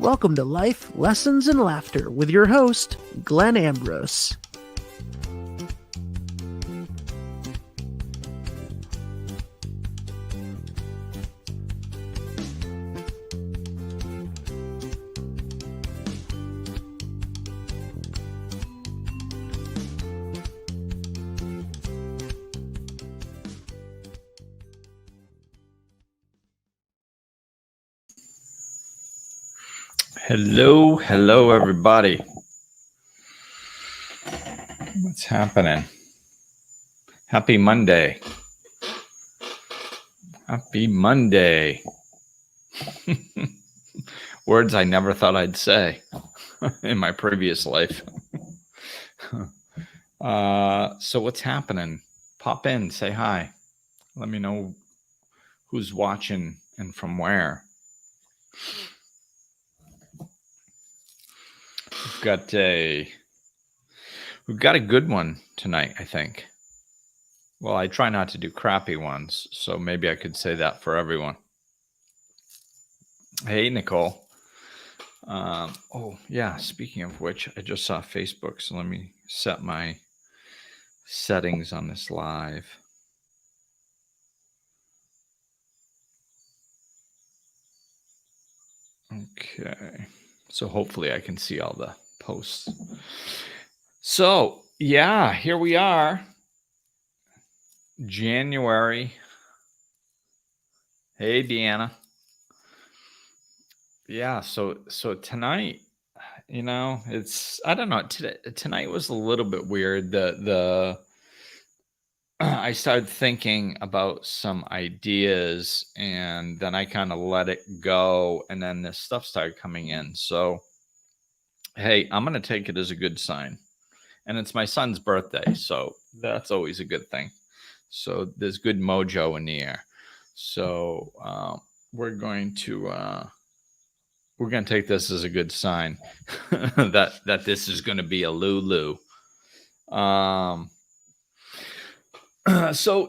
Welcome to Life, Lessons, and Laughter with your host, Glenn Ambrose. Hello, everybody. What's happening? Happy Monday. Happy Monday. Words I never thought I'd say in my previous life. So what's happening? Pop in, say hi. Let me know who's watching and from where. We've got a good one tonight, I think. Well, I try not to do crappy ones, so maybe I could say that for everyone. Hey, Nicole. Oh, yeah, speaking of which, I just saw Facebook, so let me set my settings on this live. Okay, so hopefully I can see all the posts. So, yeah, here we are. January. Hey, Deanna. Yeah, so tonight, it's, I don't know, tonight was a little bit weird. I started thinking about some ideas and then I kind of let it go, and then this stuff started coming in. So, hey, I'm going to take it as a good sign. And it's my son's birthday, so that's always a good thing. So there's good mojo in the air. So we're going to take this as a good sign that this is going to be a Lulu. So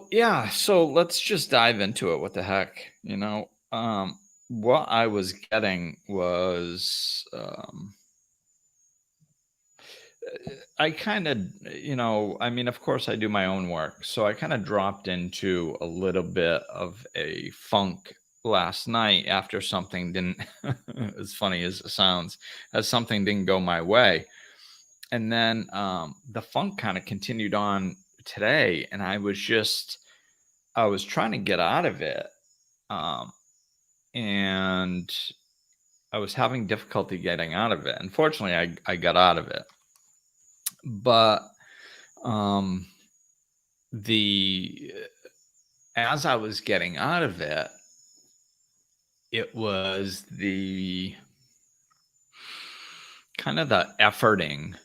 let's just dive into it. What the heck, what I was getting was I kind of, of course I do my own work, so I kind of dropped into a little bit of a funk last night after something didn't as funny as it sounds, as something didn't go my way. And then the funk kind of continued on today, and I was trying to get out of it, and I was having difficulty getting out of it. Unfortunately, I got out of it, but as I was getting out of it, it was the kind of the efforting.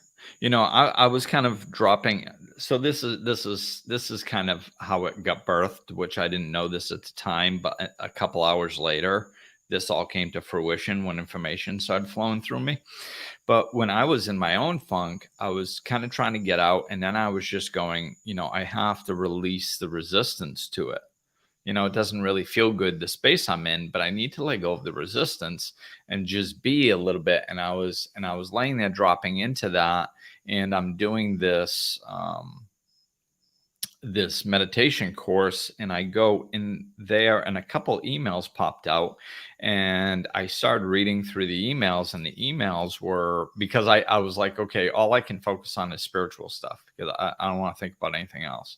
I was kind of dropping. So this is kind of how it got birthed, which I didn't know this at the time, but a couple hours later, this all came to fruition when information started flowing through me. But when I was in my own funk, I was kind of trying to get out, and then I was just going, I have to release the resistance to it. It doesn't really feel good, the space I'm in, but I need to let go of the resistance and just be a little bit. And I was laying there dropping into that, and I'm doing this this meditation course, and I go in there, and a couple emails popped out, and I started reading through the emails, and the emails were, because I was like, okay, all I can focus on is spiritual stuff, because I don't want to think about anything else.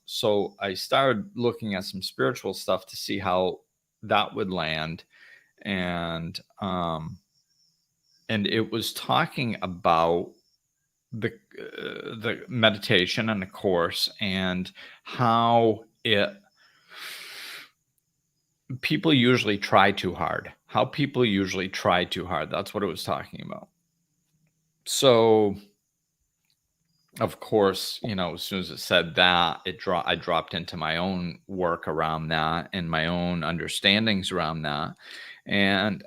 So I started looking at some spiritual stuff to see how that would land. And it was talking about the meditation and the course, and how people usually try too hard. That's what it was talking about. So, of course, as soon as it said that, I dropped into my own work around that and my own understandings around that. And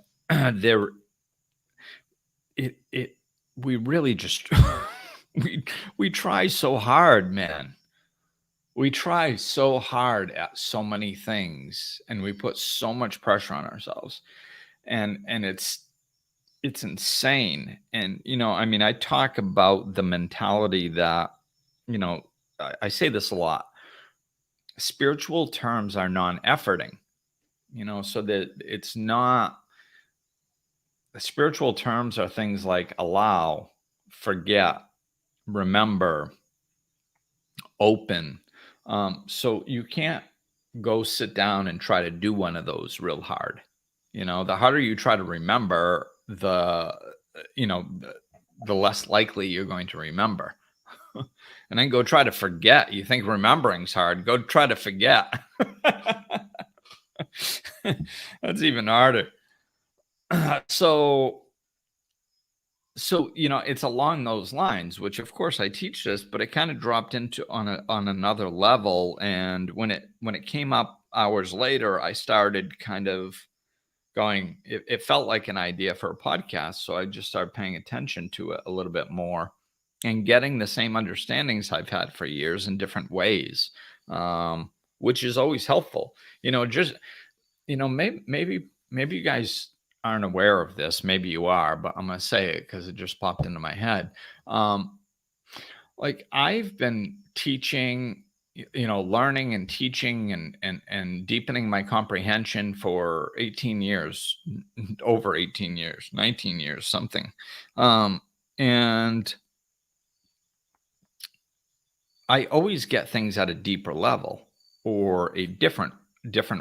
we really just, we try so hard, man. We try so hard at so many things, and we put so much pressure on ourselves. And it's it's insane. And, I mean, I talk about the mentality that, you know, I say this a lot. Spiritual terms are non-efforting, so that it's not, spiritual terms are things like allow, forget, remember, open. So you can't go sit down and try to do one of those real hard. The harder you try to remember, the less likely you're going to remember. And then go try to forget. You think remembering's hard. Go try to forget. That's even harder. So it's along those lines, which of course I teach this, but it kind of dropped into on another level. And when it came up hours later, I started kind of going, it felt like an idea for a podcast. So I just started paying attention to it a little bit more and getting the same understandings I've had for years in different ways, which is always helpful. Maybe you guys aren't aware of this. Maybe you are, but I'm going to say it because it just popped into my head. Like I've been teaching, learning and teaching and deepening my comprehension for 18 years, over 18 years, 19 years, something. And I always get things at a deeper level or a different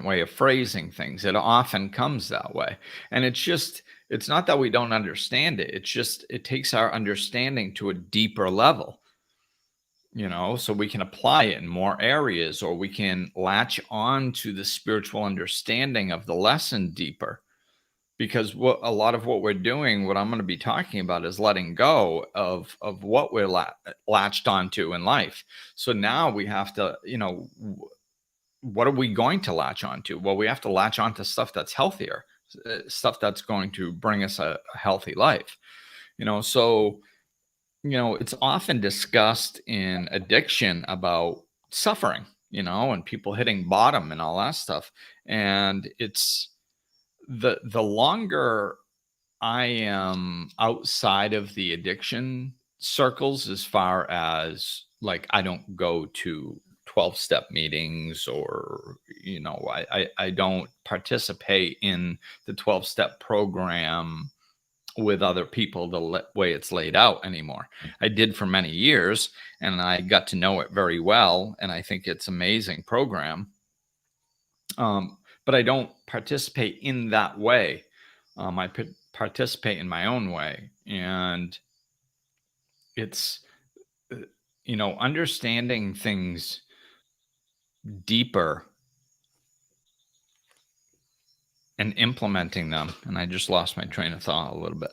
way of phrasing things. It often comes that way. And it's not that we don't understand it. It's just, it takes our understanding to a deeper level, so we can apply it in more areas, or we can latch on to the spiritual understanding of the lesson deeper. Because a lot of what we're doing, what I'm going to be talking about, is letting go of what we're latched onto in life. So now we have to, what are we going to latch onto? Well, we have to latch onto stuff that's healthier, stuff that's going to bring us a healthy life. So, it's often discussed in addiction about suffering, and people hitting bottom and all that stuff. And it's the longer I am outside of the addiction circles, as far as like, I don't go to 12-step meetings, or, I don't participate in the 12-step program with other people the way it's laid out anymore. I did for many years, and I got to know it very well. And I think it's an amazing program. But I don't participate in that way. I participate in my own way. And it's, understanding things deeper and implementing them. And I just lost my train of thought a little bit.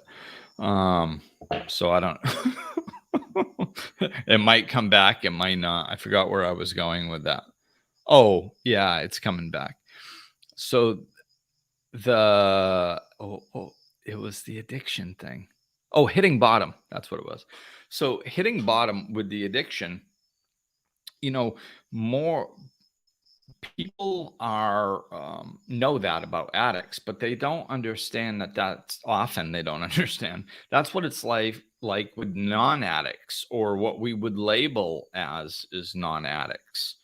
So I don't, it might come back. It might not. I forgot where I was going with that. Oh yeah, it's coming back. So it was the addiction thing. Oh, hitting bottom. That's what it was. So hitting bottom with the addiction, more people are know that about addicts, but they don't understand that's often they don't understand. That's what it's like with non-addicts, or what we would label as non-addicts.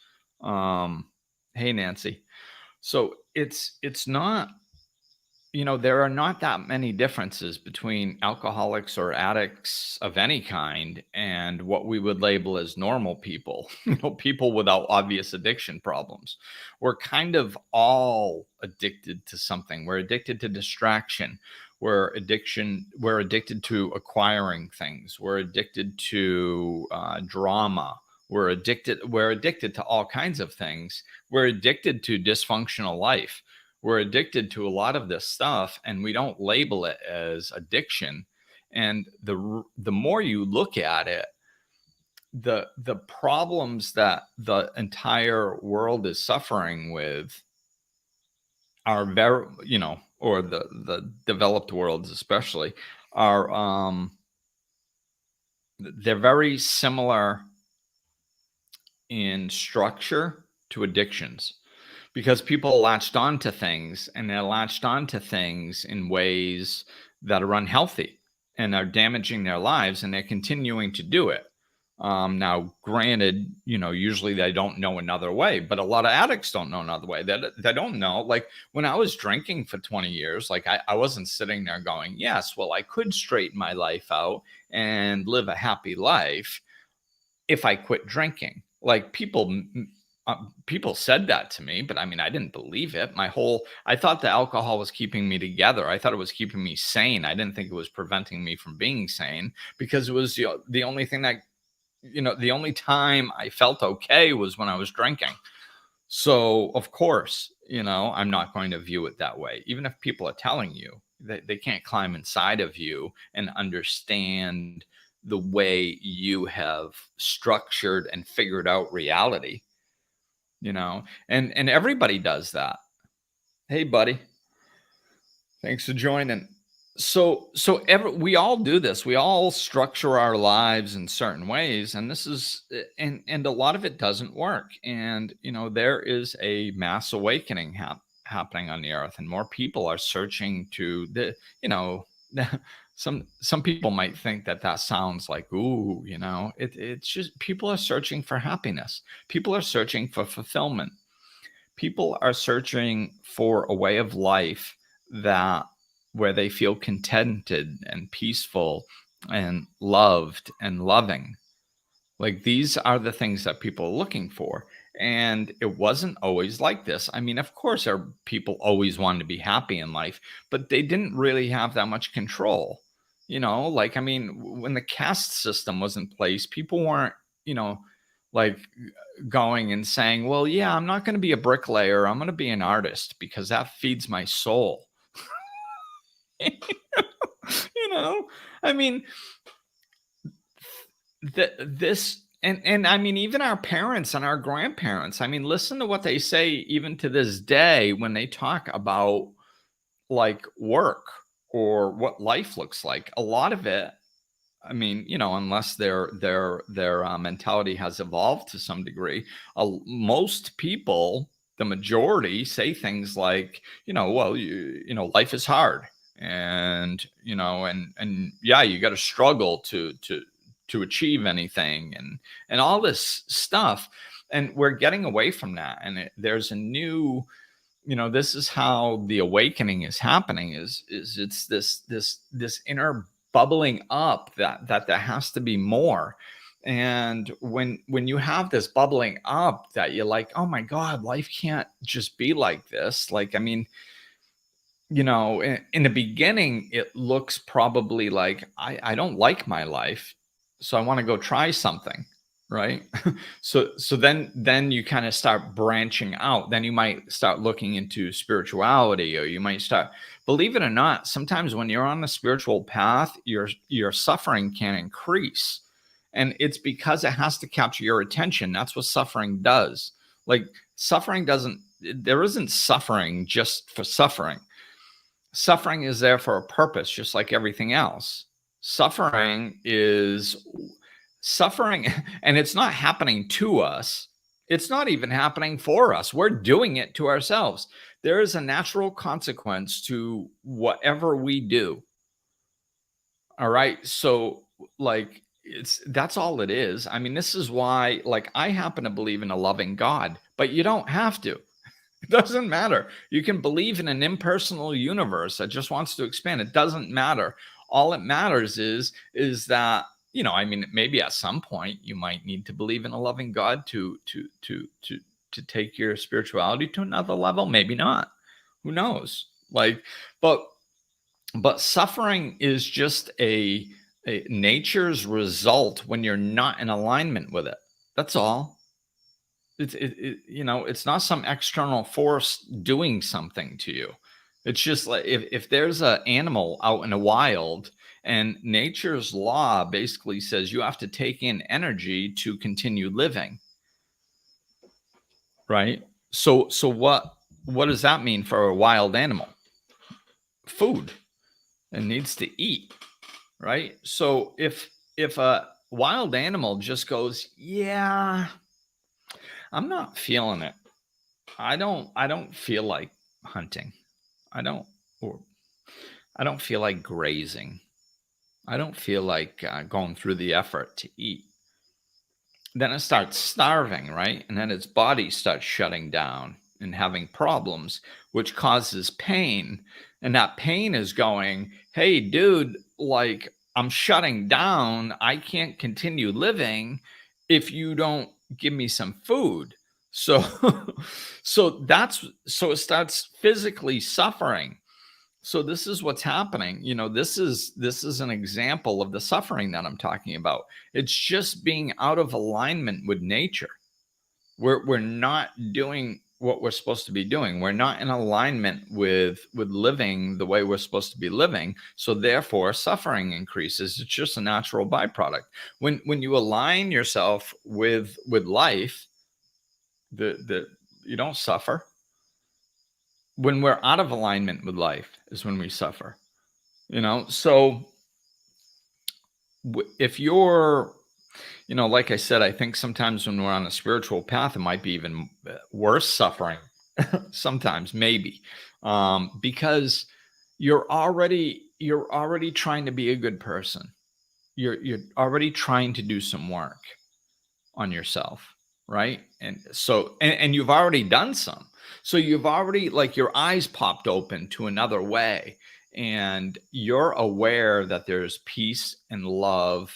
Hey, Nancy. So it's not, there are not that many differences between alcoholics or addicts of any kind and what we would label as normal people, people without obvious addiction problems. We're kind of all addicted to something. We're addicted to distraction. We're addicted to acquiring things. We're addicted to drama. We're addicted to all kinds of things. We're addicted to dysfunctional life. We're addicted to a lot of this stuff, and we don't label it as addiction. And the more you look at it, the problems that the entire world is suffering with are very, or the developed worlds especially, are they're very similar in structure to addictions. Because people latched onto things, and they're latched onto things in ways that are unhealthy and are damaging their lives, and they're continuing to do it. Now, granted, usually they don't know another way, but a lot of addicts don't know another way. They don't know. Like when I was drinking for 20 years, like I wasn't sitting there going, yes, well, I could straighten my life out and live a happy life if I quit drinking. Like people said that to me, but I mean, I didn't believe it. I thought the alcohol was keeping me together. I thought it was keeping me sane. I didn't think it was preventing me from being sane, because it was the only thing that, the only time I felt okay was when I was drinking. So of course, I'm not going to view it that way. Even if people are telling you that they can't climb inside of you and understand the way you have structured and figured out reality, and everybody does that. Hey, buddy, thanks for joining. We all do this. We all structure our lives in certain ways, and this is and a lot of it doesn't work. And there is a mass awakening happening on the earth, and more people are searching to some people might think that sounds like, ooh, it's just people are searching for happiness. People are searching for fulfillment. People are searching for a way of life that where they feel contented and peaceful and loved and loving. Like these are the things that people are looking for. And it wasn't always like this. I mean, of course, people always wanted to be happy in life, but they didn't really have that much control. Like, I mean, when the caste system was in place, people weren't, like going and saying, well, yeah, I'm not going to be a bricklayer. I'm going to be an artist because that feeds my soul. I mean, this and I mean, even our parents and our grandparents, I mean, listen to what they say even to this day when they talk about like work or what life looks like. A lot of it, I mean, unless their mentality has evolved to some degree, most people, the majority, say things like, well, life is hard, and and yeah, you got to struggle to achieve anything, and all this stuff, and we're getting away from that, and there's a new. This is how the awakening is happening. Is it's this inner bubbling up that there has to be more. And when you have this bubbling up that you're like, oh my God, life can't just be like this. Like, I mean, in the beginning, it looks probably like I don't like my life, so I want to go try something, right? So then you kind of start branching out. Then you might start looking into spirituality, or you might start, believe it or not, sometimes when you're on the spiritual path, your suffering can increase. And it's because it has to capture your attention. That's what suffering does. Like there isn't suffering just for suffering. Suffering is there for a purpose, just like everything else. Suffering, and it's not happening to us. It's not even happening for us. We're doing it to ourselves. There is a natural consequence to whatever we do. All right. So, like, that's all it is. I mean, this is why, like, I happen to believe in a loving God, but you don't have to. It doesn't matter. You can believe in an impersonal universe that just wants to expand. It doesn't matter. All it matters is that, I mean, maybe at some point you might need to believe in a loving God to take your spirituality to another level. Maybe not. Who knows? Like, but suffering is just a nature's result when you're not in alignment with it. That's all. It's not some external force doing something to you. It's just like if there's an animal out in the wild, and nature's law basically says you have to take in energy to continue living, right? So what does that mean for a wild animal? Food. It needs to eat, right? So if a wild animal just goes, yeah, I'm not feeling it. I don't feel like hunting. I don't, or I don't feel like grazing. I don't feel like going through the effort to eat. Then it starts starving, right? And then its body starts shutting down and having problems, which causes pain. And that pain is going, hey, dude, like I'm shutting down. I can't continue living if you don't give me some food. So, so it starts physically suffering. So this is what's happening. This is an example of the suffering that I'm talking about. It's just being out of alignment with nature. We're not doing what we're supposed to be doing. We're not in alignment with living the way we're supposed to be living. So therefore, suffering increases. It's just a natural byproduct. When you align yourself with life, you don't suffer. When we're out of alignment with life is when we suffer. So if you're, like I said, I think sometimes when we're on a spiritual path, it might be even worse suffering. Sometimes, maybe, because you're already trying to be a good person. You're already trying to do some work on yourself, right? And so, and you've already done some. So you've already, like, your eyes popped open to another way, and you're aware that there's peace and love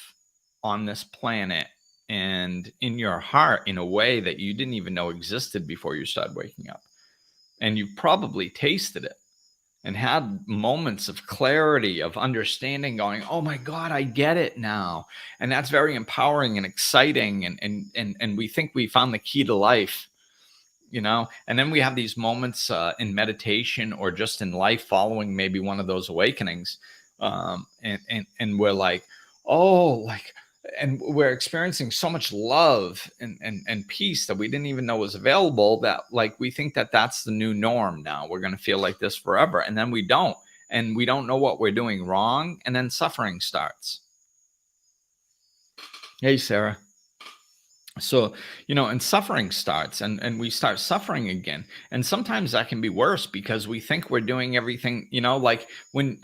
on this planet and in your heart in a way that you didn't even know existed before you started waking up. And you probably tasted it and had moments of clarity, of understanding, going, oh my God, I get it now. And that's very empowering and exciting. And we think we found the key to life. And then we have these moments in meditation or just in life following maybe one of those awakenings. And we're like, oh, like, and we're experiencing so much love and peace that we didn't even know was available, that like we think that that's the new norm. Now we're going to feel like this forever. And then we don't. And we don't know what we're doing wrong. And then suffering starts. Hey, Sarah. So, and suffering starts, and we start suffering again. And sometimes that can be worse because we think we're doing everything, like when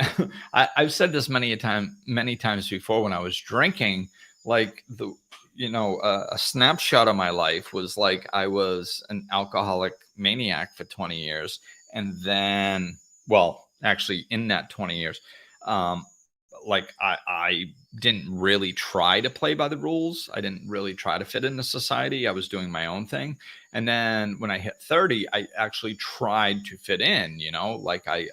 I've said this many times before. When I was drinking, like a snapshot of my life was like I was an alcoholic maniac for 20 years. And then, well, actually in that 20 years, like I didn't really try to play by the rules. I didn't really try to fit into society. I was doing my own thing. And then when I hit 30, I actually tried to fit in, like I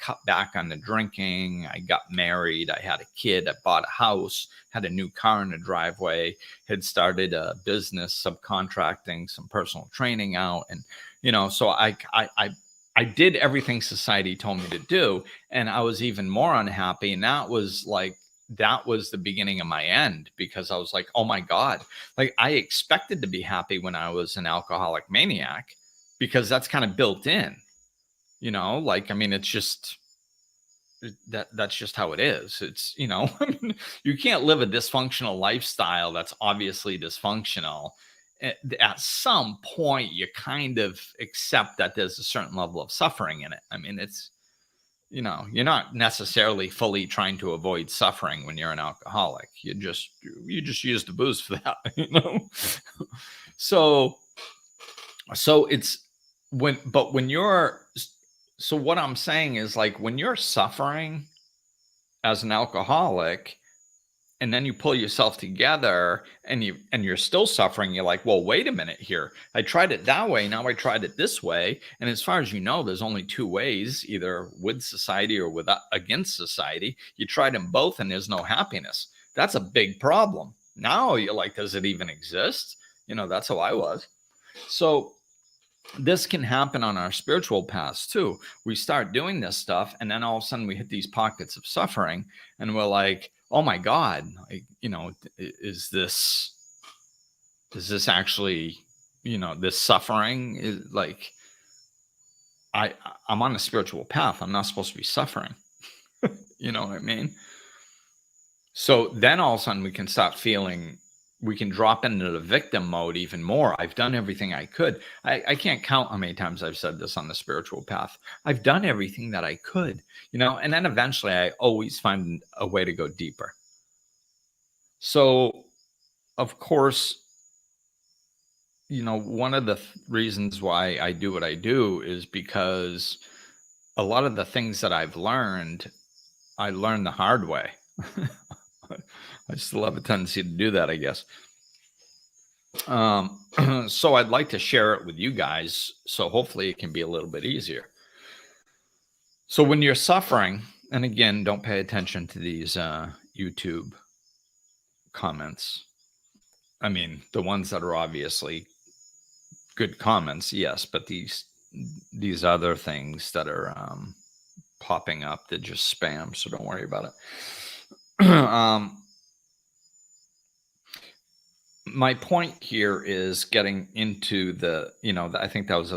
cut back on the drinking. I got married. I had a kid. I bought a house, had a new car in the driveway, had started a business, subcontracting some personal training out. And, so I did everything society told me to do, and I was even more unhappy. And that was the beginning of my end, because I was like, oh my God, like I expected to be happy when I was an alcoholic maniac, because that's kind of built in, like, I mean, it's just that's just how it is. It's, I mean, you can't live a dysfunctional lifestyle that's obviously dysfunctional. At some point you kind of accept that there's a certain level of suffering in it. I mean, it's, you're not necessarily fully trying to avoid suffering when you're an alcoholic. You just use the booze for that, so it's so what I'm saying is, like, when you're suffering as an alcoholic, and then you pull yourself together and you're still suffering, you're like, well, wait a minute here. I tried it that way. Now I tried it this way. And as far as you know, there's only two ways, either with society or against society. You tried them both and there's no happiness. That's a big problem. Now you're like, does it even exist? That's how I was. So this can happen on our spiritual paths too. We start doing this stuff, and then all of a sudden we hit these pockets of suffering, and we're like, oh my God, is this actually, this suffering is like, I'm on a spiritual path. I'm not supposed to be suffering. You know what I mean? So then all of a sudden we can start feeling we can drop into the victim mode even more. I've done everything I could. I can't count how many times I've said this on the spiritual path. I've done everything that I could, and then eventually I always find a way to go deeper. So, of course, one of the reasons why I do what I do is because a lot of the things that I've learned, I learned the hard way. I still have a tendency to do that, I guess. So I'd like to share it with you guys. So hopefully it can be a little bit easier. So when you're suffering, and again, don't pay attention to these YouTube comments. I mean, the ones that are obviously good comments, yes, but these other things that are popping up, they're just spam. So don't worry about it. My point here is getting into I think that was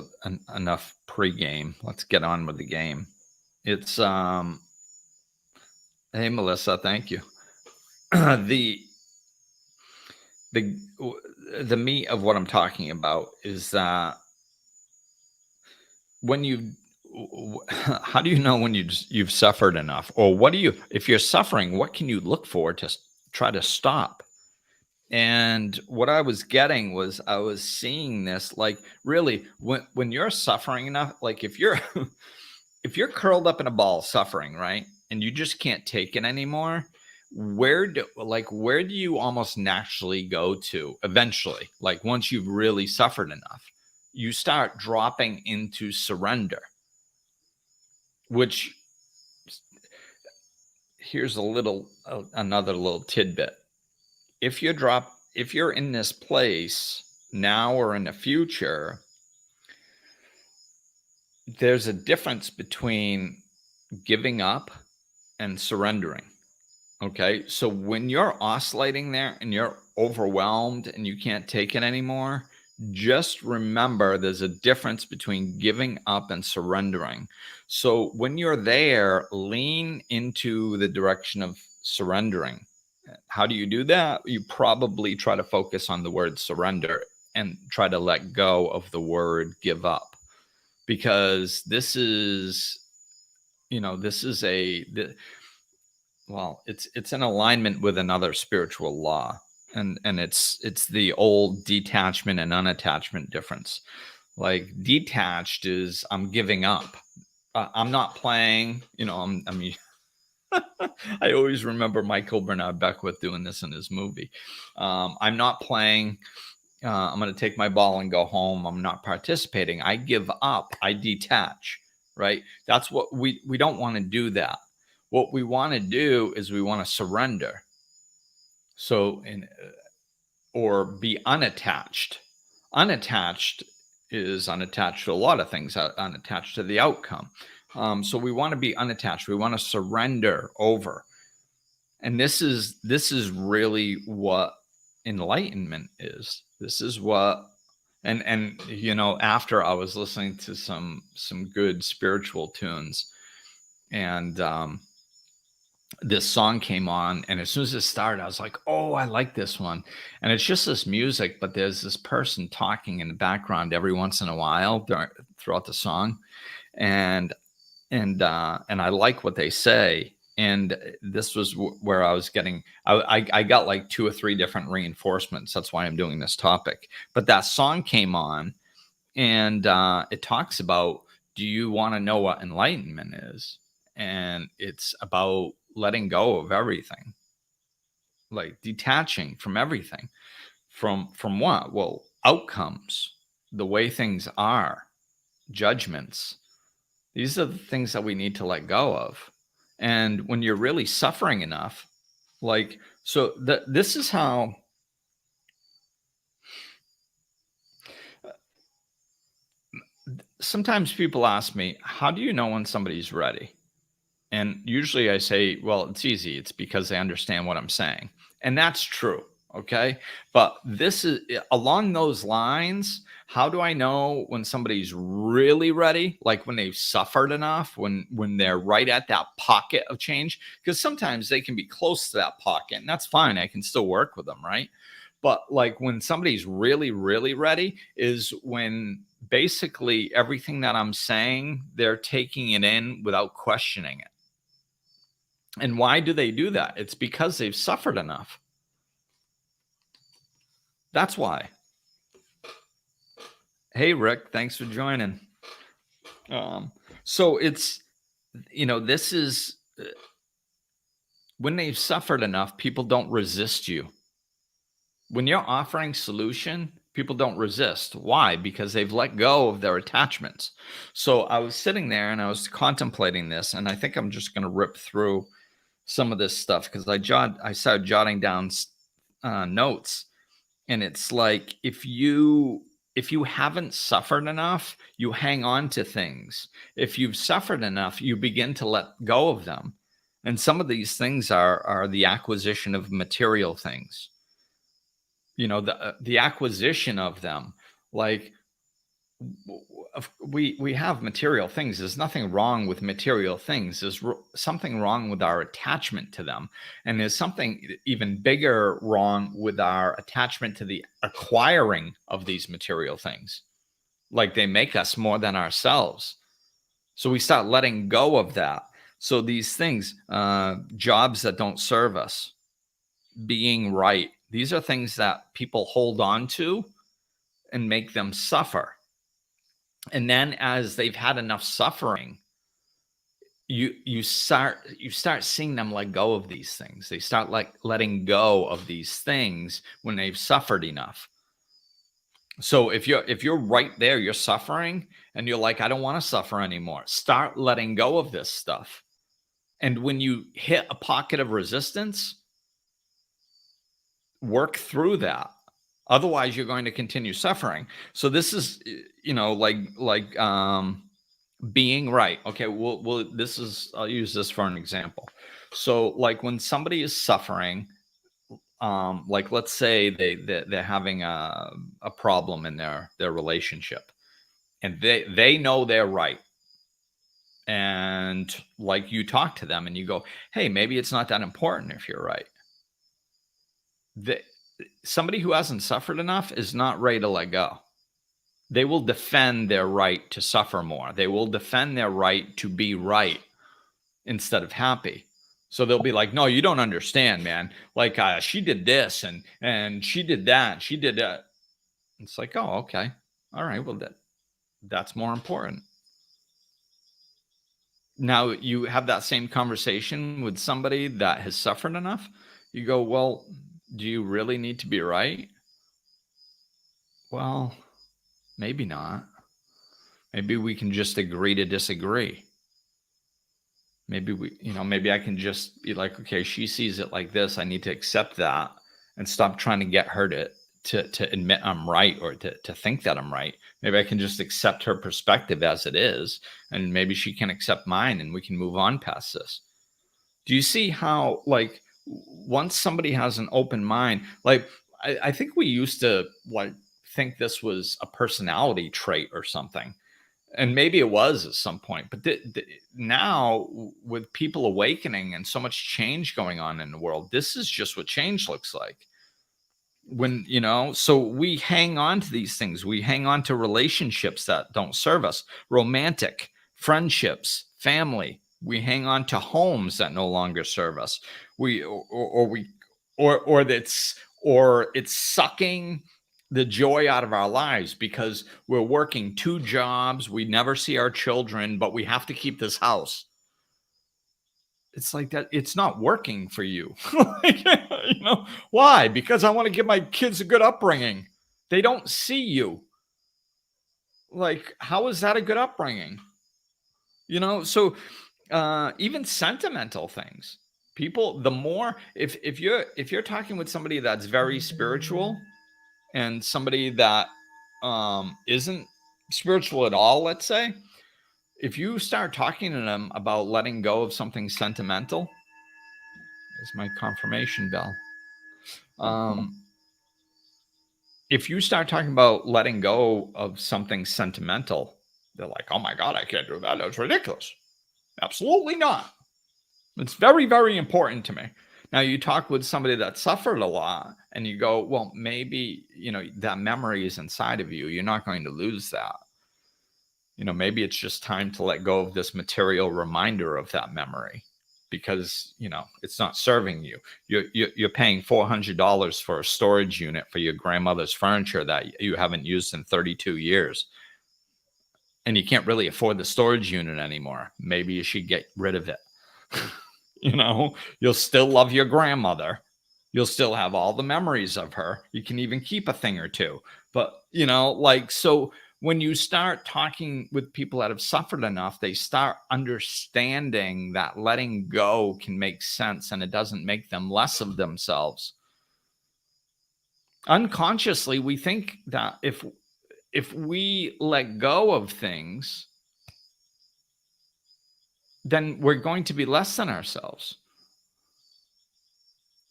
enough pregame. Let's get on with the game. It's hey Melissa, thank you. The meat of what I'm talking about is that how do you know when you've suffered enough, or if you're suffering, what can you look for to try to stop? And what I was getting was I was seeing this, like, really when you're suffering enough, like if you're curled up in a ball suffering, right, and you just can't take it anymore, where do you almost naturally go to eventually? Like once you've really suffered enough, you start dropping into surrender, which here's another little tidbit. If you're in this place now or in the future, there's a difference between giving up and surrendering. Okay. So when you're oscillating there and you're overwhelmed and you can't take it anymore, just remember there's a difference between giving up and surrendering. So when you're there, lean into the direction of surrendering. How do you do that? You probably try to focus on the word surrender and try to let go of the word give up, because it's in alignment with another spiritual law. And it's the old detachment and unattachment difference. Like detached is I'm giving up. I'm not playing, I always remember Michael Bernard Beckwith doing this in his movie. I'm not playing. I'm going to take my ball and go home. I'm not participating. I give up. I detach, right? That's what we don't want to do that. What we want to do is we want to surrender. So, or be unattached. Unattached is unattached to a lot of things, unattached to the outcome. So we want to be unattached. We want to surrender over. And this is really what enlightenment is. This is what, and after I was listening to some good spiritual tunes, and this song came on, and as soon as it started, I was like, oh, I like this one. And it's just this music, but there's this person talking in the background every once in a while throughout the song. And I like what they say. And this was where I was getting, I got like 2 or 3 different reinforcements. That's why I'm doing this topic. But that song came on, and it talks about, do you want to know what enlightenment is? And it's about letting go of everything, like detaching from everything. From what? Well, outcomes, the way things are, judgments. These are the things that we need to let go of. And when you're really suffering enough, this is how sometimes people ask me, how do you know when somebody's ready? And usually I say, well, it's easy. It's because they understand what I'm saying. And that's true. Okay. But this is along those lines. How do I know when somebody's really ready? Like when they've suffered enough, when they're right at that pocket of change, because sometimes they can be close to that pocket, and that's fine. I can still work with them. Right. But like when somebody's really, really ready is when basically everything that I'm saying, they're taking it in without questioning it. And why do they do that? It's because they've suffered enough. That's why. Hey, Rick, thanks for joining. So it's, this is when they've suffered enough, people don't resist you. When you're offering solution, people don't resist. Why? Because they've let go of their attachments. So I was sitting there and I was contemplating this, and I think I'm just going to rip through some of this stuff because I started jotting down notes, and it's like if you haven't suffered enough, you hang on to things. If you've suffered enough, you begin to let go of them. And some of these things are the acquisition of material things. The acquisition of them. Like we have material things. There's nothing wrong with material things. There's something wrong with our attachment to them. And there's something even bigger wrong with our attachment to the acquiring of these material things. Like they make us more than ourselves. So we start letting go of that. So these things, jobs that don't serve us, being right, these are things that people hold on to and make them suffer. And then as they've had enough suffering, you start seeing them let go of these things. They start letting go of these things when they've suffered enough. So if you're right there, you're suffering and you're like, I don't want to suffer anymore. Start letting go of this stuff. And when you hit a pocket of resistance, work through that. Otherwise, you're going to continue suffering. So this is, like being right. Okay, I'll use this for an example. So like when somebody is suffering, like let's say they're having a problem in their relationship, and they know they're right. And like you talk to them and you go, hey, maybe it's not that important if you're right. Somebody who hasn't suffered enough is not ready to let go. They will defend their right to suffer more. They will defend their right to be right instead of happy. So they'll be like, no, you don't understand, man. Like she did this and she did that. She did that. It's like, oh, okay. All right. Well, that's more important. Now you have that same conversation with somebody that has suffered enough. You go, well, do you really need to be right? Well, maybe not. Maybe we can just agree to disagree. Maybe maybe I can just be like, okay, she sees it like this. I need to accept that and stop trying to get her to admit I'm right or to think that I'm right. Maybe I can just accept her perspective as it is, and maybe she can accept mine and we can move on past this. Do you see how, like, once somebody has an open mind, like I think we used to like think this was a personality trait or something. And maybe it was at some point, but now with people awakening and so much change going on in the world, this is just what change looks like. When, so we hang on to these things. We hang on to relationships that don't serve us, romantic, friendships, family. We hang on to homes that no longer serve us. It's sucking the joy out of our lives because we're working 2 jobs. We never see our children, but we have to keep this house. It's like that. It's not working for you. Why? Because I want to give my kids a good upbringing. They don't see you. Like, how is that a good upbringing? So even sentimental things, people, the more, if you're talking with somebody that's very spiritual and somebody that isn't spiritual at all, let's say, if you start talking to them about letting go of something sentimental, there's my confirmation bell. If you start talking about letting go of something sentimental, they're like, oh my God, I can't do that. That's ridiculous. Absolutely not. It's very, very important to me. Now you talk with somebody that suffered a lot and you go, well, maybe, that memory is inside of you. You're not going to lose that. Maybe it's just time to let go of this material reminder of that memory because, it's not serving you. You're paying $400 for a storage unit for your grandmother's furniture that you haven't used in 32 years. And you can't really afford the storage unit anymore. Maybe you should get rid of it. You'll still love your grandmother. You'll still have all the memories of her. You can even keep a thing or two. But, so when you start talking with people that have suffered enough, they start understanding that letting go can make sense and it doesn't make them less of themselves. Unconsciously, we think that if we let go of things, then we're going to be less than ourselves.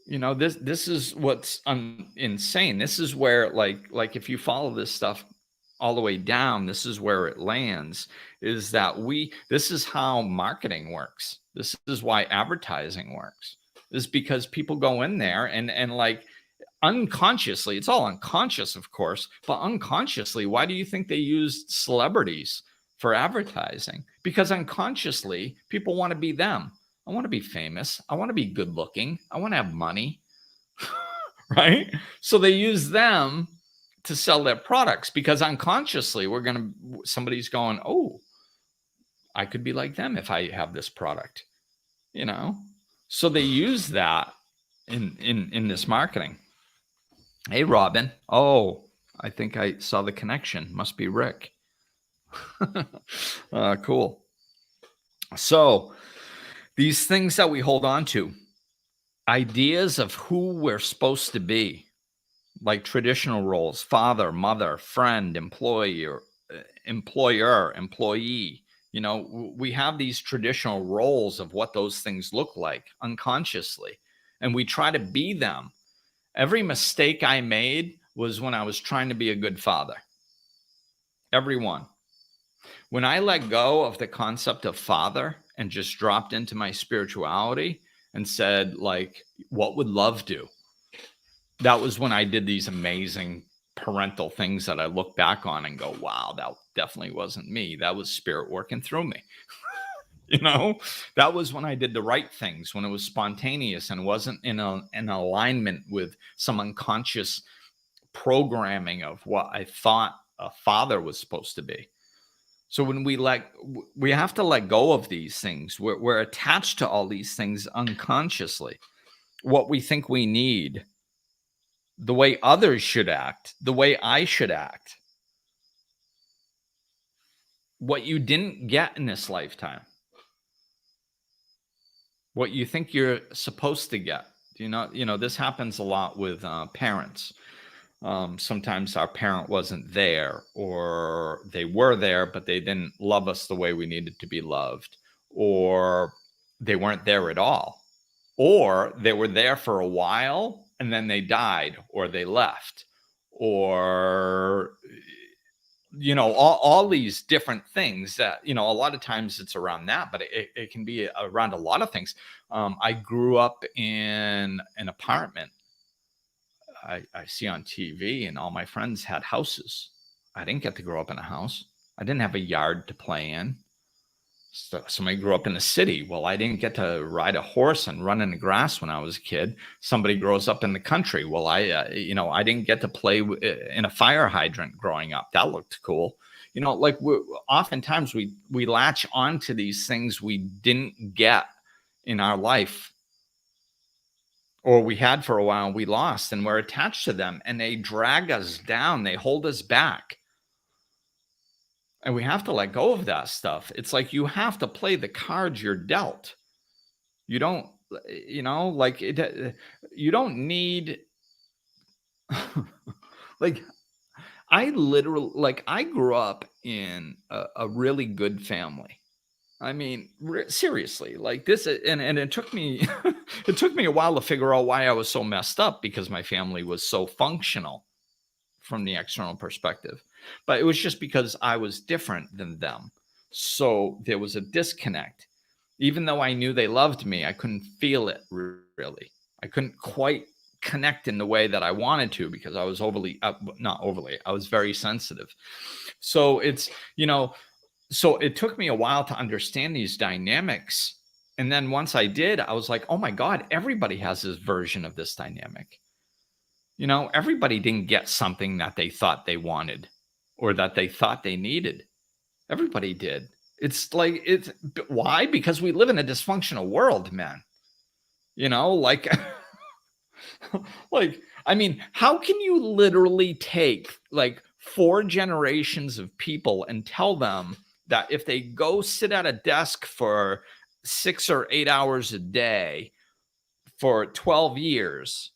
This is what's insane. This is where like if you follow this stuff all the way down, this is where it lands, is that this is how marketing works. This is why advertising works, is because people go in there and like unconsciously, it's all unconscious, of course, but unconsciously, why do you think they used celebrities for advertising? Because unconsciously, people want to be them. I want to be famous. I want to be good looking. I want to have money, right? So they use them to sell their products because unconsciously somebody's going, oh, I could be like them if I have this product, So they use that in this marketing. Hey, Robin. Oh, I think I saw the connection. Must be Rick. Cool. So these things that we hold on to, ideas of who we're supposed to be, like traditional roles, father, mother, friend, employer, employee. We have these traditional roles of what those things look like unconsciously, and we try to be them. Every mistake I made was when I was trying to be a good father. Every one. When I let go of the concept of father and just dropped into my spirituality and said, like, what would love do? That was when I did these amazing parental things that I look back on and go, wow, that definitely wasn't me. That was spirit working through me. That was when I did the right things, when it was spontaneous and wasn't in alignment with some unconscious programming of what I thought a father was supposed to be. So when we have to let go of these things. We're attached to all these things unconsciously. What we think we need, the way others should act, the way I should act, what you didn't get in this lifetime, what you think you're supposed to get. This happens a lot with parents. Sometimes our parent wasn't there, or they were there, but they didn't love us the way we needed to be loved, or they weren't there at all, or they were there for a while and then they died or they left, or all these different things that, a lot of times it's around that, but it can be around a lot of things. I grew up in an apartment. I see on TV, and all my friends had houses. I didn't get to grow up in a house. I didn't have a yard to play in. So somebody grew up in the city. Well, I didn't get to ride a horse and run in the grass when I was a kid. Somebody grows up in the country. Well, I didn't get to play in a fire hydrant growing up. That looked cool. Oftentimes we latch onto these things we didn't get in our life, or we had for a while and we lost, and we're attached to them, and they drag us down. They hold us back. And we have to let go of that stuff. It's like you have to play the cards you're dealt. You don't, you don't need, I grew up in a really good family. I mean, seriously, like this, and it took me, it took me a while to figure out why I was so messed up, because my family was so functional from the external perspective. But it was just because I was different than them. So there was a disconnect. Even though I knew they loved me, I couldn't feel it really. I couldn't quite connect in the way that I wanted to because I was not overly, I was very sensitive. So it's, so it took me a while to understand these dynamics. And then once I did, I was like, oh my God, everybody has this version of this dynamic. Everybody didn't get something that they thought they wanted or that they thought they needed. Everybody did. Why? Because we live in a dysfunctional world, man. Like, I mean, how can you literally take like 4 generations of people and tell them that if they go sit at a desk for 6 or 8 hours a day for 12 years,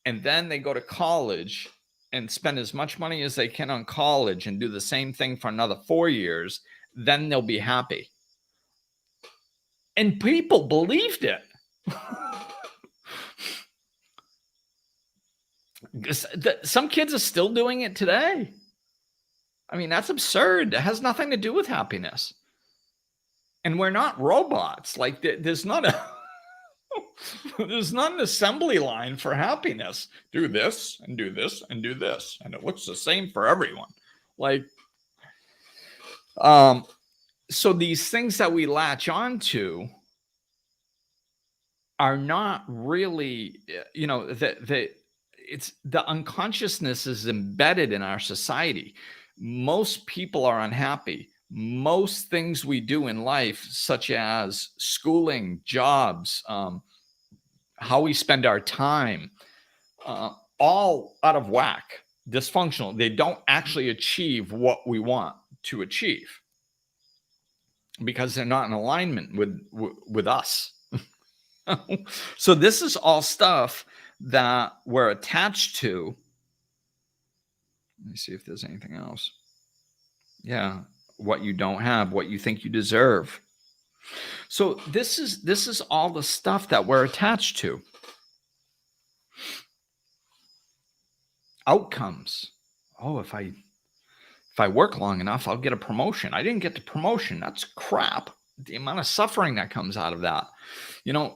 and then they go to college and spend as much money as they can on college and do the same thing for another 4 years, then they'll be happy. And people believed it. Some kids are still doing it today. I mean, that's absurd. It has nothing to do with happiness. And we're not robots. Like there's not an assembly line for happiness. Do this and do this and do this. And it looks the same for everyone. Like, so these things that we latch onto are not really, it's the unconsciousness is embedded in our society. Most people are unhappy. Most things we do in life, such as schooling, jobs, how we spend our time, all out of whack, dysfunctional. They don't actually achieve what we want to achieve because they're not in alignment with us. So this is all stuff that we're attached to. Let me see if there's anything else. Yeah. What you don't have, what you think you deserve. So this is all the stuff that we're attached to. Outcomes. Oh, if I work long enough, I'll get a promotion. I didn't get the promotion. That's crap. The amount of suffering that comes out of that.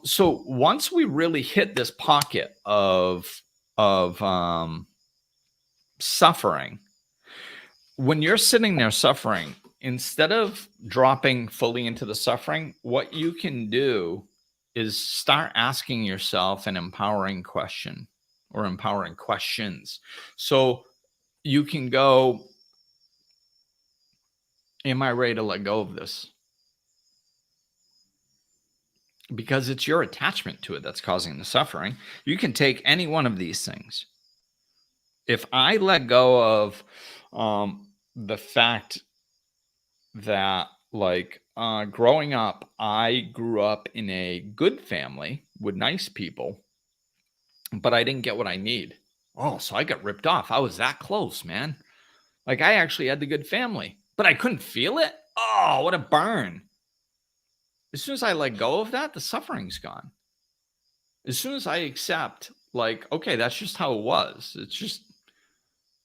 So once we really hit this pocket of suffering, when you're sitting there suffering, instead of dropping fully into the suffering, what you can do is start asking yourself an empowering question or empowering questions. So you can go, am I ready to let go of this? Because it's your attachment to it that's causing the suffering. You can take any one of these things. If I let go of the fact that, like, growing up, I grew up in a good family with nice people, but I didn't get what I need. Oh, so I got ripped off. I was that close, man. Like, I actually had the good family, but I couldn't feel it. Oh, what a burn. As soon as I let go of that, the suffering's gone. As soon as I accept, like, okay, that's just how it was. It's just,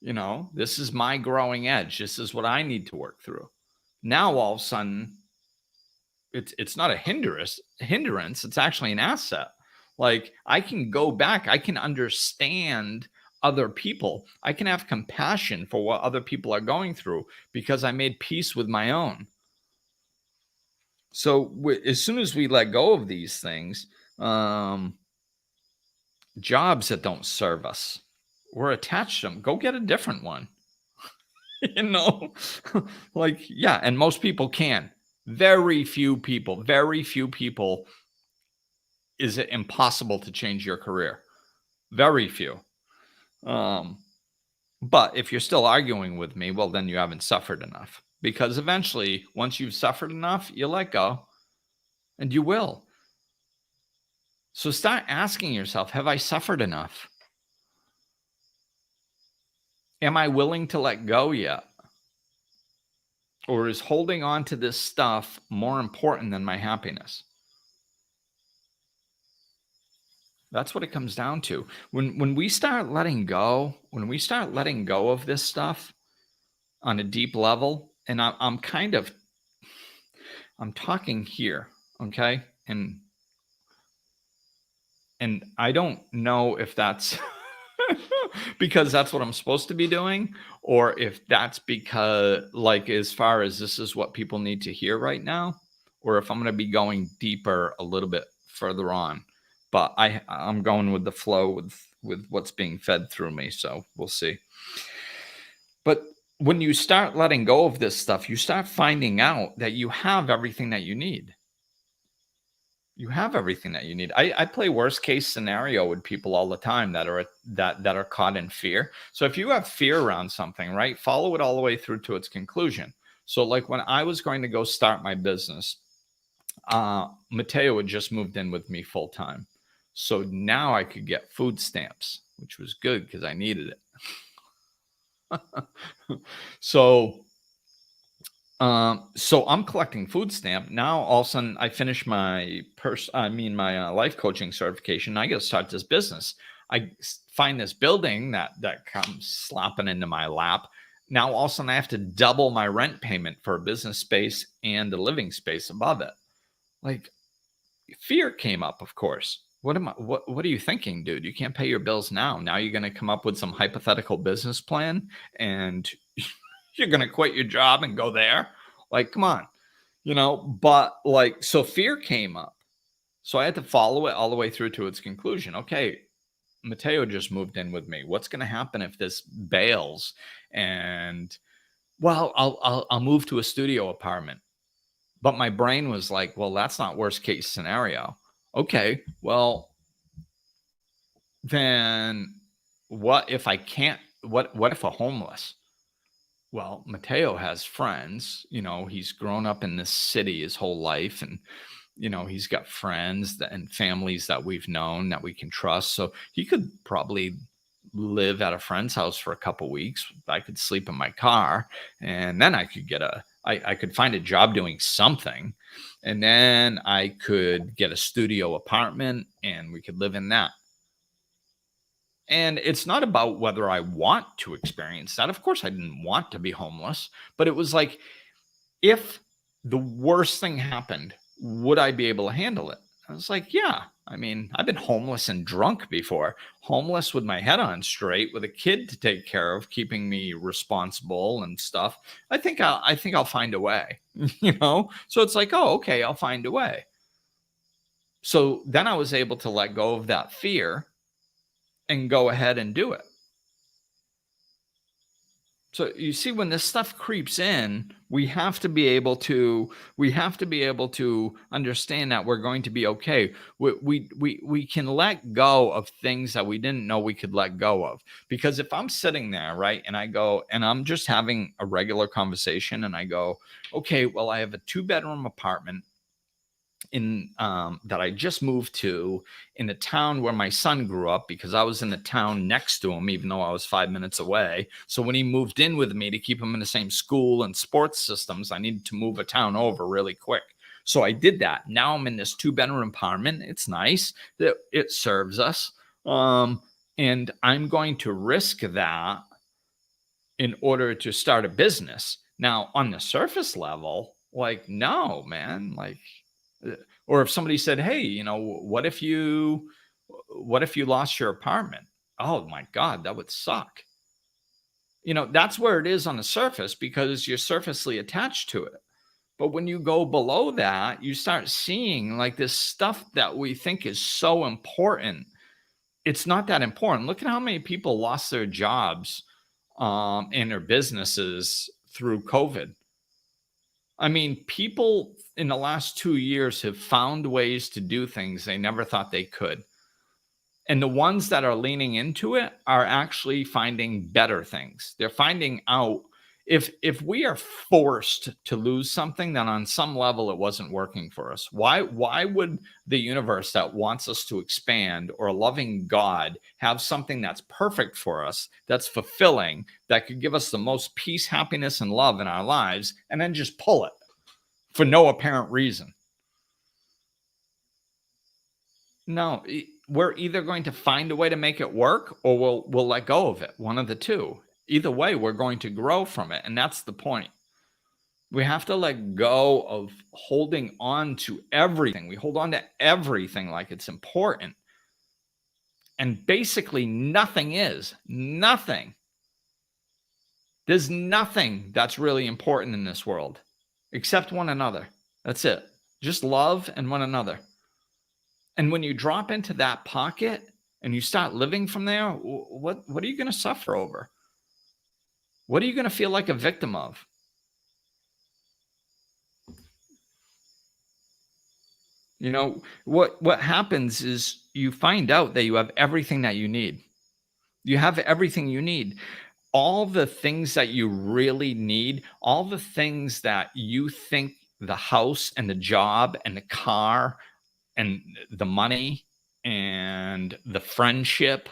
this is my growing edge. This is what I need to work through. Now, all of a sudden, it's not a hindrance. It's actually an asset. Like, I can go back. I can understand other people. I can have compassion for what other people are going through because I made peace with my own. So as soon as we let go of these things, jobs that don't serve us, we're attached to them. Go get a different one. Like, yeah. And most people can. Very few people is it impossible to change your career. Very few. But if you're still arguing with me, well, then you haven't suffered enough. Because eventually, once you've suffered enough, you let go. And you will. So start asking yourself, have I suffered enough? Am I willing to let go yet? Or is holding on to this stuff more important than my happiness? That's what it comes down to. When we start letting go of this stuff on a deep level, and I'm talking here, okay? And And I don't know if that's because that's what I'm supposed to be doing, or if that's because, like, as far as this is what people need to hear right now, or if I'm going to be going deeper a little bit further on. But I'm going with the flow with what's being fed through me, so we'll see. But when you start letting go of this stuff, you start finding out that you have everything that you need. You have everything that you need. I play worst case scenario with people all the time that are caught in fear. So if you have fear around something, right, follow it all the way through to its conclusion. So like when I was going to go start my business, Mateo had just moved in with me full time. So now I could get food stamps, which was good because I needed it. So I'm collecting food stamp. Now all of a sudden I finish my my life coaching certification. I got to start this business. I find this building that comes slapping into my lap. Now all of a sudden I have to double my rent payment for a business space and the living space above it. Like, fear came up, of course. What are you thinking, dude? You can't pay your bills now. Now you're going to come up with some hypothetical business plan and you're going to quit your job and go there. Like, come on, but like, so fear came up. So I had to follow it all the way through to its conclusion. Okay, Mateo just moved in with me. What's going to happen if this bails? And well, I'll move to a studio apartment. But my brain was like, well, that's not worst case scenario. Okay, well, then what if I can't? What if a homeless? Well, Mateo has friends. He's grown up in this city his whole life, and he's got friends and families that we've known that we can trust. So he could probably live at a friend's house for a couple weeks. I could sleep in my car, and then I could I could find a job doing something, and then I could get a studio apartment and we could live in that. And it's not about whether I want to experience that. Of course, I didn't want to be homeless, but it was like, if the worst thing happened, would I be able to handle it? I was like, yeah. I mean, I've been homeless and drunk before, homeless with my head on straight, with a kid to take care of, keeping me responsible and stuff. I think I'll find a way, So it's like, oh, okay, I'll find a way. So then I was able to let go of that fear and go ahead and do it. So you see, when this stuff creeps in, we have to be able to understand that we're going to be okay. We can let go of things that we didn't know we could let go of. Because if I'm sitting there, right, and I go and I'm just having a regular conversation and I go, okay, well, I have a 2-bedroom apartment in that I just moved to in the town where my son grew up, because I was in the town next to him, even though I was 5 minutes away. So when he moved in with me to keep him in the same school and sports systems, I needed to move a town over really quick. So I did that. Now I'm in this 2-bedroom apartment. It's nice. It serves us. And I'm going to risk that in order to start a business. Now, on the surface level, like, no, man, like, or if somebody said, hey, what if you lost your apartment? Oh my God, that would suck. That's where it is on the surface, because you're surfacely attached to it. But when you go below that, you start seeing like this stuff that we think is so important. It's not that important. Look at how many people lost their jobs and their businesses through COVID. I mean, people in the last 2 years have found ways to do things they never thought they could. And the ones that are leaning into it are actually finding better things. They're finding out, if we are forced to lose something, then on some level it wasn't working for us. Why would the universe that wants us to expand, or a loving God, have something that's perfect for us, that's fulfilling, that could give us the most peace, happiness, and love in our lives, and then just pull it for no apparent reason? No, we're either going to find a way to make it work, or we'll let go of it. One of the two. Either way, we're going to grow from it. And that's the point. We have to let go of holding on to everything. We hold on to everything like it's important. And basically nothing is. Nothing. There's nothing that's really important in this world except one another. That's it. Just love and one another. And when you drop into that pocket and you start living from there, what are you going to suffer over? What are you going to feel like a victim of? You know, what happens is you find out that you have everything that you need. You have everything you need. All the things that you really need, all the things that you think the house and the job and the car and the money and the friendship,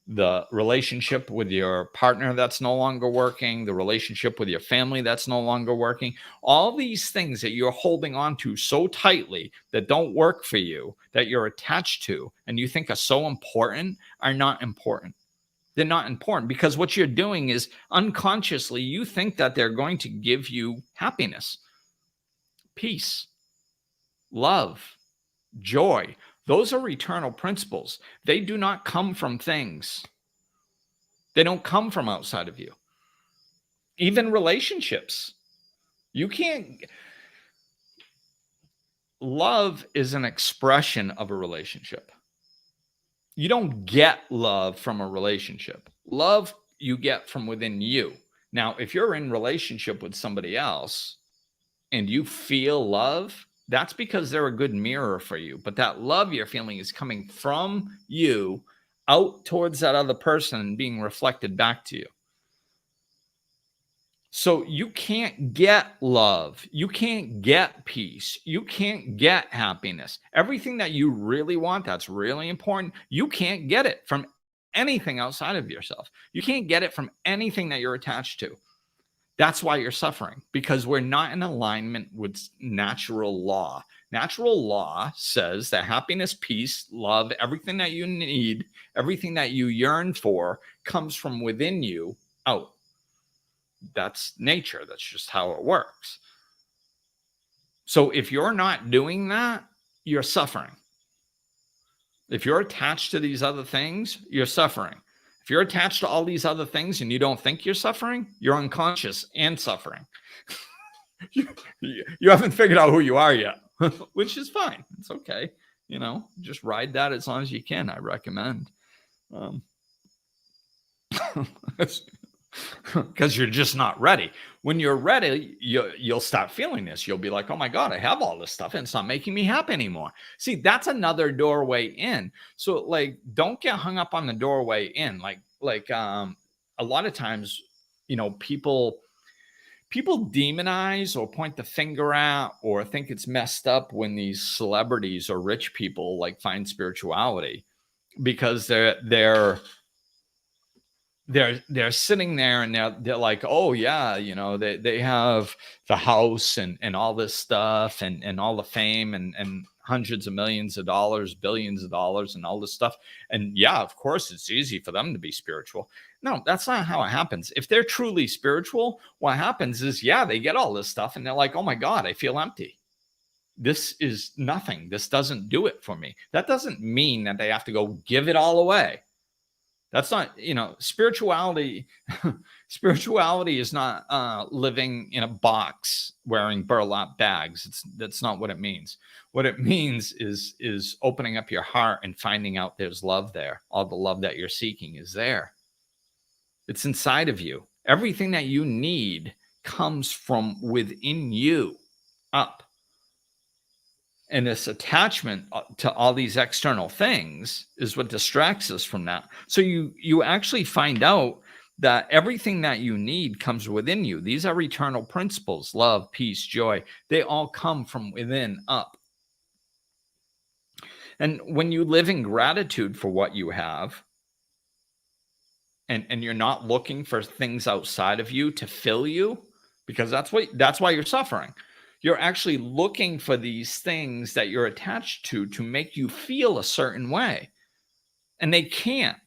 the relationship with your partner that's no longer working, the relationship with your family that's no longer working, all these things that you're holding on to so tightly that don't work for you, that you're attached to and you think are so important, are not important. They're not important because what you're doing is unconsciously you think that they're going to give you happiness, peace, love, joy. Those are eternal principles. They do not come from things. They don't come from outside of you. Even relationships. You can't. Love is an expression of a relationship. You don't get love from a relationship. Love you get from within you. Now, if you're in relationship with somebody else and you feel love, that's because they're a good mirror for you. But that love you're feeling is coming from you out towards that other person and being reflected back to you. So you can't get love. You can't get peace. You can't get happiness. Everything that you really want, that's really important, you can't get it from anything outside of yourself. You can't get it from anything that you're attached to. That's why you're suffering, because we're not in alignment with natural law. Natural law says that happiness, peace, love, everything that you need, everything that you yearn for comes from within you out. That's nature. That's just how it works. So if you're not doing that, you're suffering. If you're attached to these other things, you're suffering. If you're attached to all these other things and you don't think you're suffering, you're unconscious and suffering. You haven't figured out who you are yet, which is fine. It's okay. You know, just ride that as long as you can. I recommend. Because you're just not ready. When you're ready, you'll start feeling this. You'll be like, oh my God, I have all this stuff and it's not making me happy anymore. See, that's another doorway in. So like, don't get hung up on the doorway in. Like a lot of times, you know, people demonize or point the finger at or think it's messed up when these celebrities or rich people like find spirituality, because they're sitting there and they're like, oh yeah, you know, they have the house and all this stuff and all the fame and hundreds of millions of dollars, billions of dollars and all this stuff. And yeah, of course it's easy for them to be spiritual. No, that's not how it happens. If they're truly spiritual, what happens is, yeah, they get all this stuff and they're like, oh my God, I feel empty. This is nothing. This doesn't do it for me. That doesn't mean that they have to go give it all away. That's not, you know, spirituality. Spirituality is not living in a box wearing burlap bags. That's not what it means. What it means is opening up your heart and finding out there's love there. All the love that you're seeking is there. It's inside of you. Everything that you need comes from within you up. And this attachment to all these external things is what distracts us from that. So you actually find out that everything that you need comes within you. These are eternal principles: love, peace, joy. They all come from within up. And when you live in gratitude for what you have, and you're not looking for things outside of you to fill you, because that's why you're suffering. You're actually looking for these things that you're attached to make you feel a certain way. And they can't.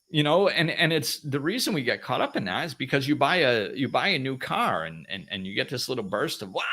You know, and it's the reason we get caught up in that is because you buy a new car and you get this little burst of, wow,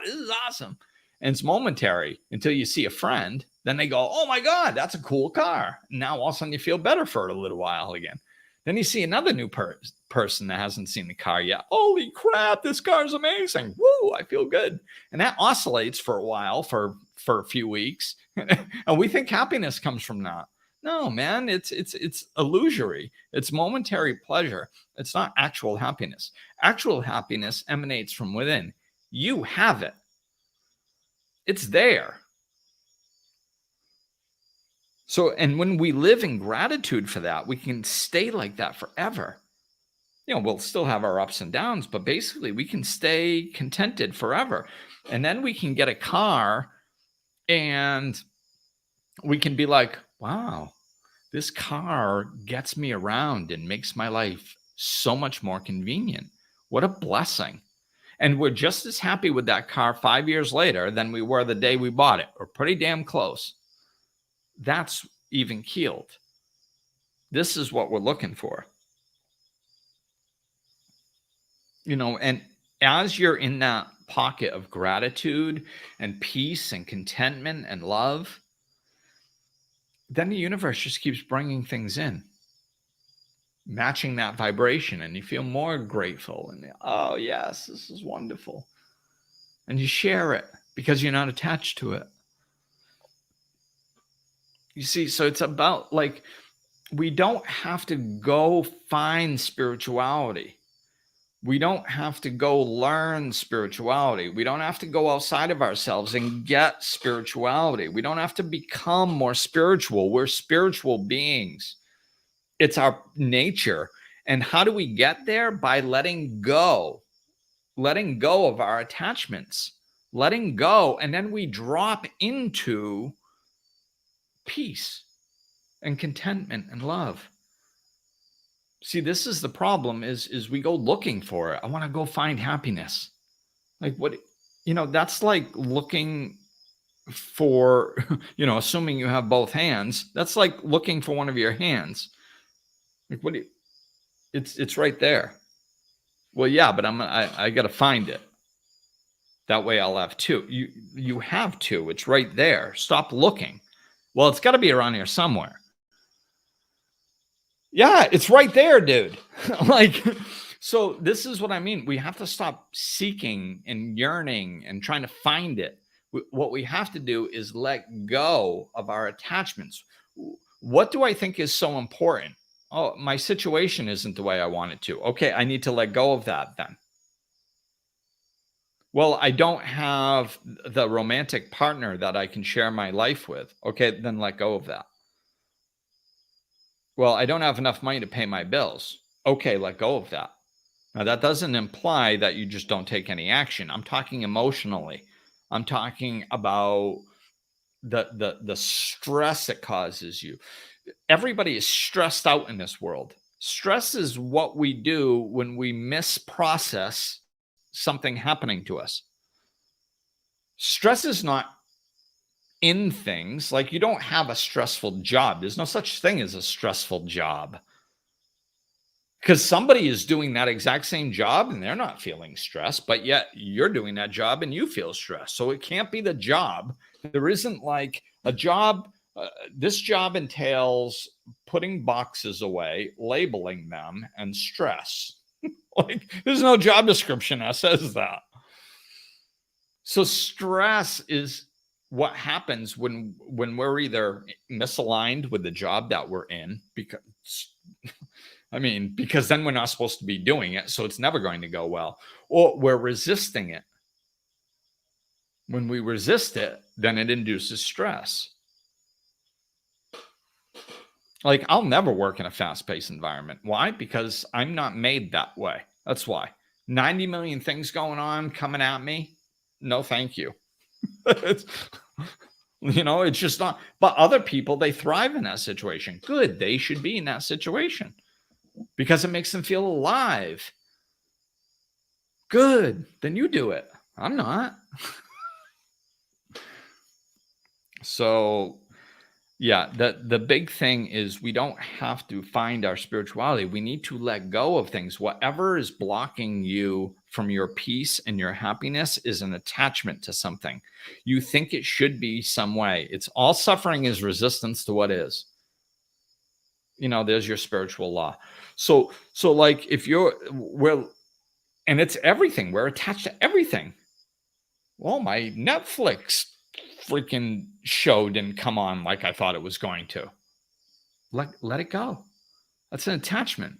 this is awesome. And it's momentary until you see a friend Then they go, oh my God, that's a cool car. Now all of a sudden you feel better for a little while again. Then you see another new person that hasn't seen the car yet. Holy crap, this car is amazing. Woo, I feel good. And that oscillates for a while, for a few weeks. And we think happiness comes from that. No, man, it's illusory. It's momentary pleasure. It's not actual happiness. Actual happiness emanates from within. You have it. It's there. So, and when we live in gratitude for that, we can stay like that forever. We'll still have our ups and downs, but basically we can stay contented forever. And then we can get a car and we can be like, wow, this car gets me around and makes my life so much more convenient. What a blessing. And we're just as happy with that car 5 years later than we were the day we bought it. We're pretty damn close. That's even keeled. This is what we're looking for. And as you're in that pocket of gratitude and peace and contentment and love, then the universe just keeps bringing things in, matching that vibration, and you feel more grateful. And oh, yes, this is wonderful. And you share it because you're not attached to it. You see, so it's about like, we don't have to go find spirituality. We don't have to go learn spirituality. We don't have to go outside of ourselves and get spirituality. We don't have to become more spiritual. We're spiritual beings. It's our nature. And how do we get there? By letting go of our attachments, letting go. And then we drop into peace and contentment and love. See, this is the problem is we go looking for it. I want to go find happiness. Like what, that's like looking for, assuming you have both hands, that's like looking for one of your hands. Like what it's right there. Well, yeah, but I got to find it. That way I'll have two. You have two. It's right there. Stop looking. Well, it's got to be around here somewhere. Yeah, it's right there, dude. So this is what I mean. We have to stop seeking and yearning and trying to find it. What we have to do is let go of our attachments. What do I think is so important? Oh, my situation isn't the way I want it to. Okay, I need to let go of that then. Well, I don't have the romantic partner that I can share my life with. Okay, then let go of that. Well, I don't have enough money to pay my bills. Okay, let go of that. Now, that doesn't imply that you just don't take any action. I'm talking emotionally. I'm talking about the stress it causes you. Everybody is stressed out in this world. Stress is what we do when we misprocess something happening to us. Stress is not in things. Like, you don't have a stressful job. There's no such thing as a stressful job, because somebody is doing that exact same job and they're not feeling stress, but yet you're doing that job and you feel stress. So it can't be the job. There isn't like a job. This job entails putting boxes away, labeling them, and stress. Like, there's no job description that says that. So stress is what happens when we're either misaligned with the job that we're in, because then we're not supposed to be doing it, so it's never going to go well, or we're resisting it. When we resist it, then it induces stress. Like, I'll never work in a fast-paced environment. Why? Because I'm not made that way. That's why. 90 million things going on, coming at me. No, thank you. It's just not. But other people, they thrive in that situation. Good. They should be in that situation because it makes them feel alive. Good. Then you do it. I'm not. So Yeah, the big thing is we don't have to find our spirituality. We need to let go of things. Whatever is blocking you from your peace and your happiness is an attachment to something. You think it should be some way. It's all suffering is resistance to what is. There's your spiritual law. So like if and it's everything. We're attached to everything. Well, my Netflix freaking show didn't come on like I thought it was going to. Let it go. That's an attachment.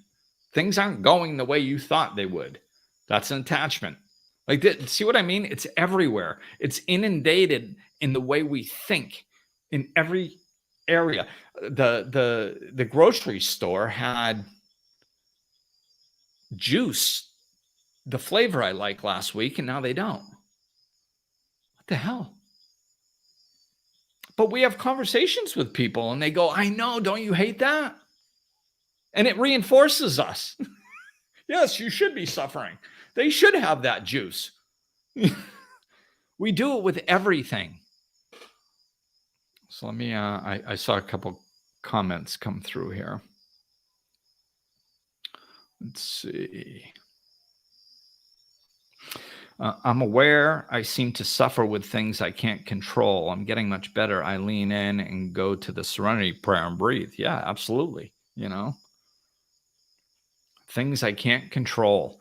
Things aren't going the way you thought they would. That's an attachment. Like, see what I mean? It's everywhere. It's inundated in the way we think in every area. The grocery store had juice, the flavor I like last week, and now they don't. What the hell? But we have conversations with people and they go, I know, don't you hate that? And it reinforces us. Yes, you should be suffering. They should have that juice. We do it with everything. So let me, I saw a couple comments come through here. Let's see. I'm aware I seem to suffer with things I can't control. I'm getting much better. I lean in and go to the serenity prayer and breathe. Yeah, absolutely. Things I can't control.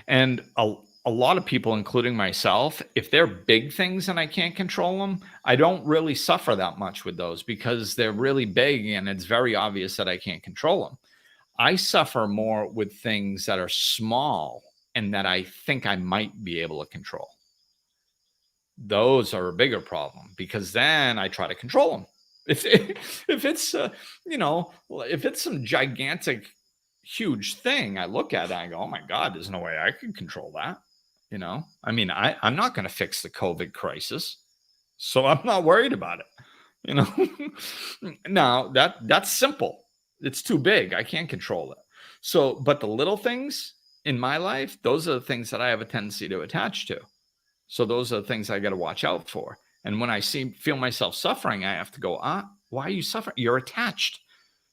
And a lot of people, including myself, if they're big things and I can't control them, I don't really suffer that much with those because they're really big and it's very obvious that I can't control them. I suffer more with things that are small and that I think I might be able to control. Those are a bigger problem because then I try to control them. If it's if it's some gigantic, huge thing, I look at it and I go, oh my God, there's no way I can control that. I mean, I'm not going to fix the COVID crisis, so I'm not worried about it. Now that's simple. It's too big. I can't control it. So, but the little things in my life, those are the things that I have a tendency to attach to. So those are the things I got to watch out for. And when I feel myself suffering, I have to go, why are you suffering? You're attached.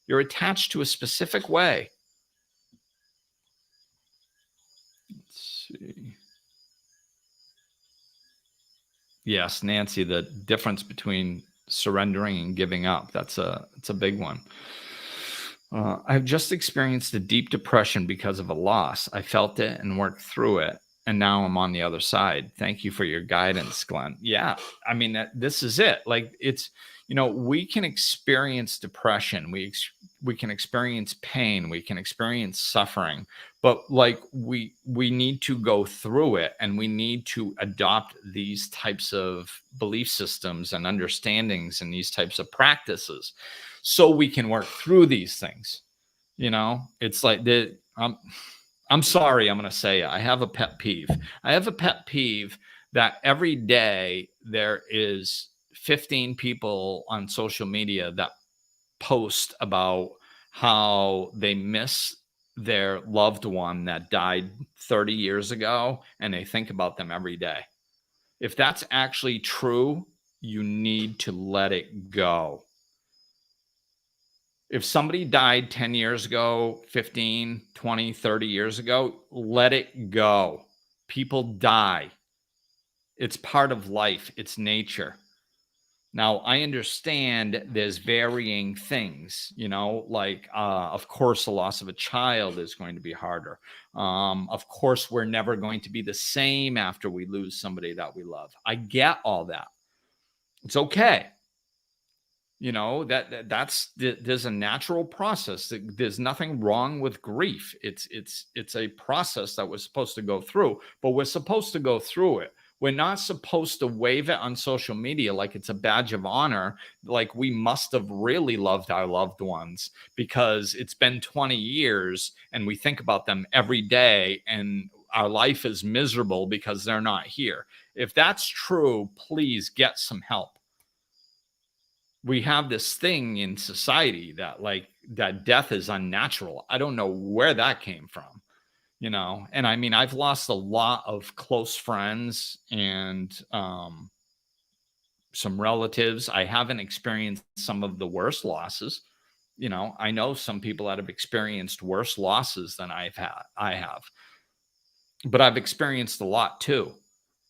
You're attached to a specific way. Let's see. Yes, Nancy, the difference between surrendering and giving up. It's a big one. I've just experienced a deep depression because of a loss. I felt it and worked through it. And now I'm on the other side. Thank you for your guidance, Glenn. Yeah, I mean, this is it. Like it's, we can experience depression. We can experience pain. We can experience suffering. But like we need to go through it and we need to adopt these types of belief systems and understandings and these types of practices so we can work through these things. It's like I'm sorry, I'm going to say it. I have a pet peeve. I have a pet peeve that every day there is 15 people on social media that post about how they miss their loved one that died 30 years ago and they think about them every day. If that's actually true, you need to let it go. If somebody died 10 years ago, 15, 20, 30 years ago, let it go. People die. It's part of life. It's nature. Now, I understand there's varying things, like, of course, the loss of a child is going to be harder. Of course, we're never going to be the same after we lose somebody that we love. I get all that. It's okay. There's a natural process. There's nothing wrong with grief. It's a process that we're supposed to go through, but we're supposed to go through it. We're not supposed to wave it on social media like it's a badge of honor, like we must have really loved our loved ones because it's been 20 years and we think about them every day and our life is miserable because they're not here. If that's true, please get some help. We have this thing in society that death is unnatural. I don't know where that came from, and I mean, I've lost a lot of close friends and some relatives. I haven't experienced some of the worst losses. I know some people that have experienced worse losses than I have, but I've experienced a lot too.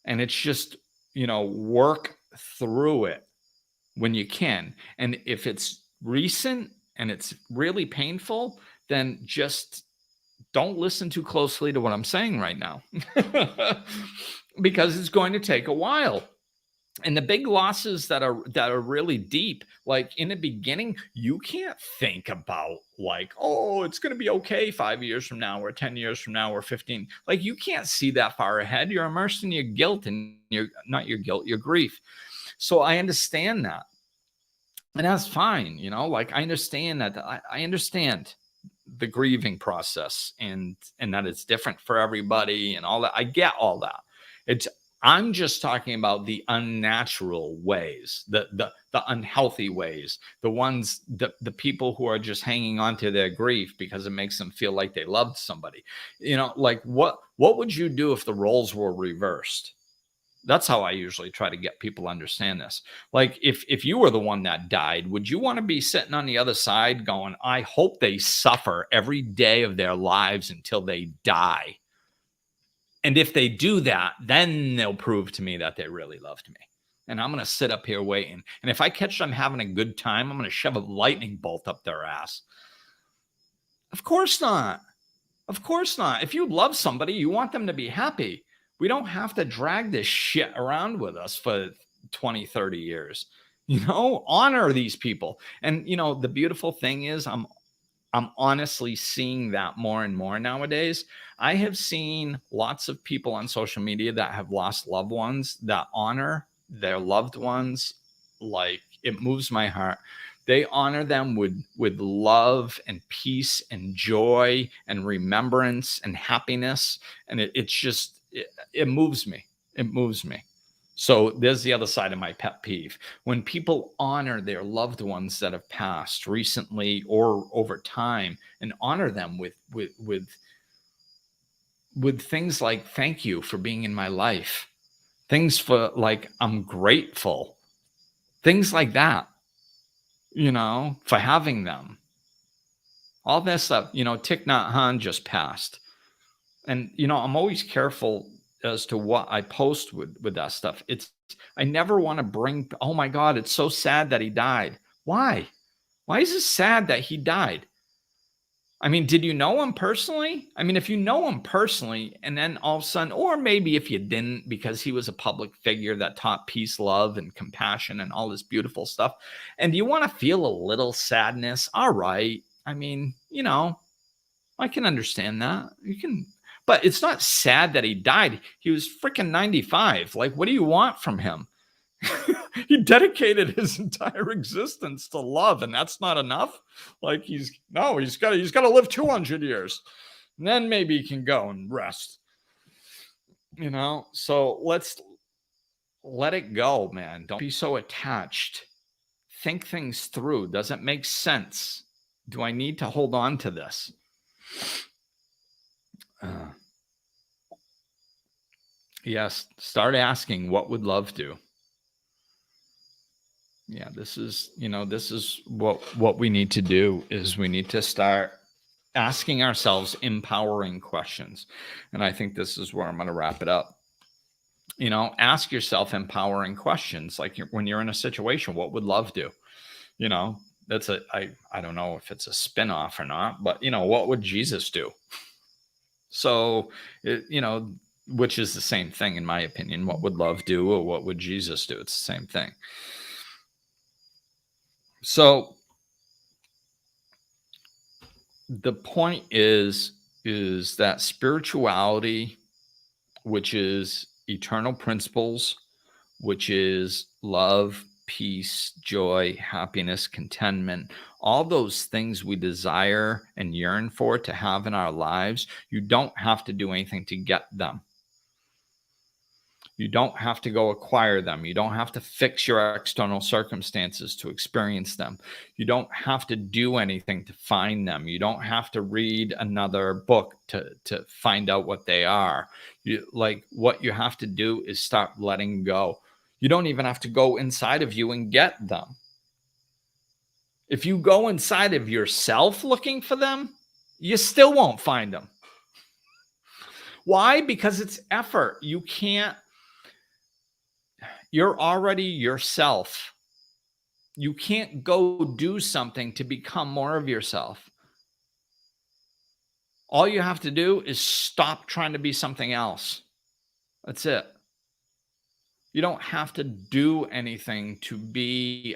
And it's just, work through it when you can. And if it's recent and it's really painful, then just don't listen too closely to what I'm saying right now because it's going to take a while. And the big losses that are really deep, like in the beginning, you can't think about like, oh, it's going to be okay 5 years from now or 10 years from now or 15. Like you can't see that far ahead. You're immersed in your guilt and not your guilt, your grief. So I understand that. And that's fine. Like I understand that. I understand the grieving process and that it's different for everybody and all that. I get all that. I'm just talking about the unnatural ways, the unhealthy ways, the ones, the people who are just hanging on to their grief because it makes them feel like they loved somebody. Like what would you do if the roles were reversed? That's how I usually try to get people to understand this. Like if you were the one that died, would you want to be sitting on the other side going, I hope they suffer every day of their lives until they die? And if they do that, then they'll prove to me that they really loved me. And I'm going to sit up here waiting. And if I catch them having a good time, I'm going to shove a lightning bolt up their ass. Of course not. Of course not. If you love somebody, you want them to be happy. We don't have to drag this shit around with us for 20, 30 years. Honor these people. And, the beautiful thing is I'm honestly seeing that more and more nowadays. I have seen lots of people on social media that have lost loved ones that honor their loved ones. Like it moves my heart. They honor them with love and peace and joy and remembrance and happiness. And it moves me. It moves me. So there's the other side of my pet peeve. When people honor their loved ones that have passed recently or over time and honor them with things like, thank you for being in my life. Things for like, I'm grateful. Things like that, for having them. All that stuff, Thich Nhat Hanh just passed. And, I'm always careful as to what I post with that stuff. I never want to bring, oh my God, it's so sad that he died. Why? Why is it sad that he died? I mean, did you know him personally? I mean, if you know him personally and then all of a sudden, or maybe if you didn't, because he was a public figure that taught peace, love, and compassion and all this beautiful stuff. And do you want to feel a little sadness? All right. I mean, I can understand that. But it's not sad that he died. He was freaking 95. Like, what do you want from him? He dedicated his entire existence to love, and that's not enough. Like he's got to live 200 years, and then maybe he can go and rest. So let's let it go, man. Don't be so attached. Think things through. Does it make sense? Do I need to hold on to this? Yes, start asking, what would love do? Yeah, this is what we need to do is we need to start asking ourselves empowering questions. And I think this is where I'm going to wrap it up. Ask yourself empowering questions. Like when you're in a situation, what would love do? That's I don't know if it's a spin-off or not, but what would Jesus do? So, which is the same thing in my opinion. What would love do or what would Jesus do? It's the same thing. So the point is that spirituality, which is eternal principles, which is love, peace, joy, happiness, contentment, all those things we desire and yearn for to have in our lives, you don't have to do anything to get them. You don't have to go acquire them. You don't have to fix your external circumstances to experience them. You don't have to do anything to find them. You don't have to read another book to find out what they are. What you have to do is start letting go. You don't even have to go inside of you and get them. If you go inside of yourself looking for them, you still won't find them. Why? Because it's effort. You're already yourself. You can't go do something to become more of yourself. All you have to do is stop trying to be something else. That's it. You don't have to do anything to be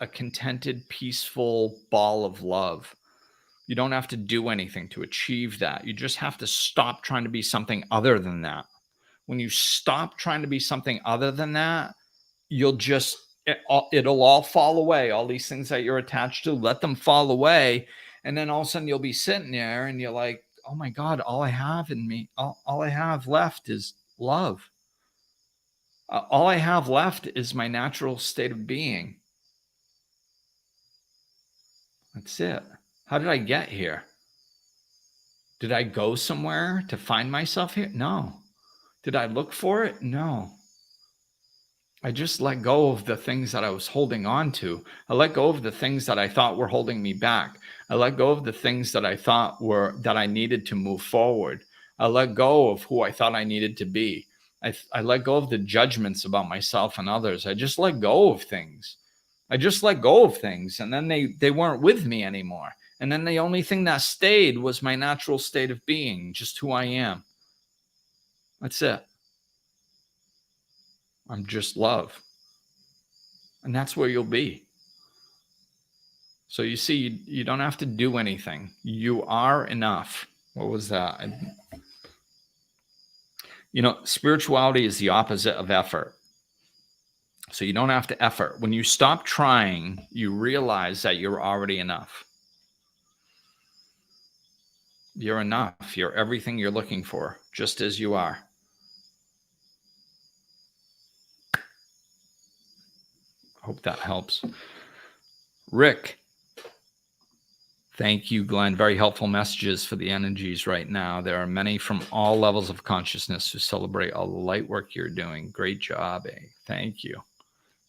a contented, peaceful ball of love. You don't have to do anything to achieve that. You just have to stop trying to be something other than that. When you stop trying to be something other than that, it'll all fall away. All these things that you're attached to, let them fall away. And then all of a sudden you'll be sitting there and you're like, oh my God, all I have in me, all I have left is love. All I have left is my natural state of being. That's it. How did I get here? Did I go somewhere to find myself here? No. Did I look for it? No. I just let go of the things that I was holding on to. I let go of the things that I thought were holding me back. I let go of the things that I thought that I needed to move forward. I let go of who I thought I needed to be. I let go of the judgments about myself and others. I just let go of things. And then they weren't with me anymore. And then the only thing that stayed was my natural state of being, just who I am. That's it. I'm just love. And that's where you'll be. So you see, you don't have to do anything. You are enough. What was that? Spirituality is the opposite of effort. So you don't have to effort. When you stop trying, you realize that you're already enough. You're enough. You're everything you're looking for, just as you are. Hope that helps. Rick. Thank you, Glenn. Very helpful messages for the energies right now. There are many from all levels of consciousness who celebrate all the light work you're doing. Great job, eh? Thank you.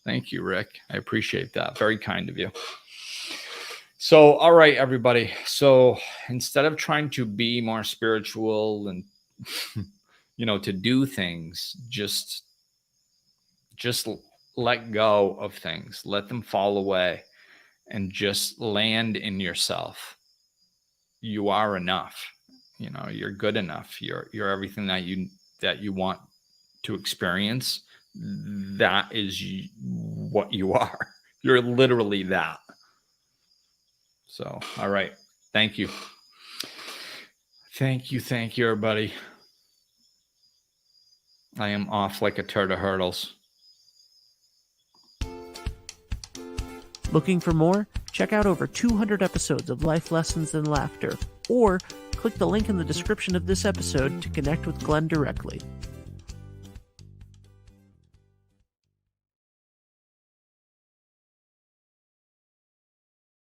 Thank you, Rick. I appreciate that. Very kind of you. So, all right, everybody. So instead of trying to be more spiritual and, to do things, just let go of things. Let them fall away and just land in yourself. You are enough. You're good enough. You're everything that you want to experience. That is what you are. You're literally that. So, all right. Thank you. Thank you, everybody. I am off like a turd of hurdles. Looking for more? Check out over 200 episodes of Life Lessons and Laughter, or click the link in the description of this episode to connect with Glenn directly.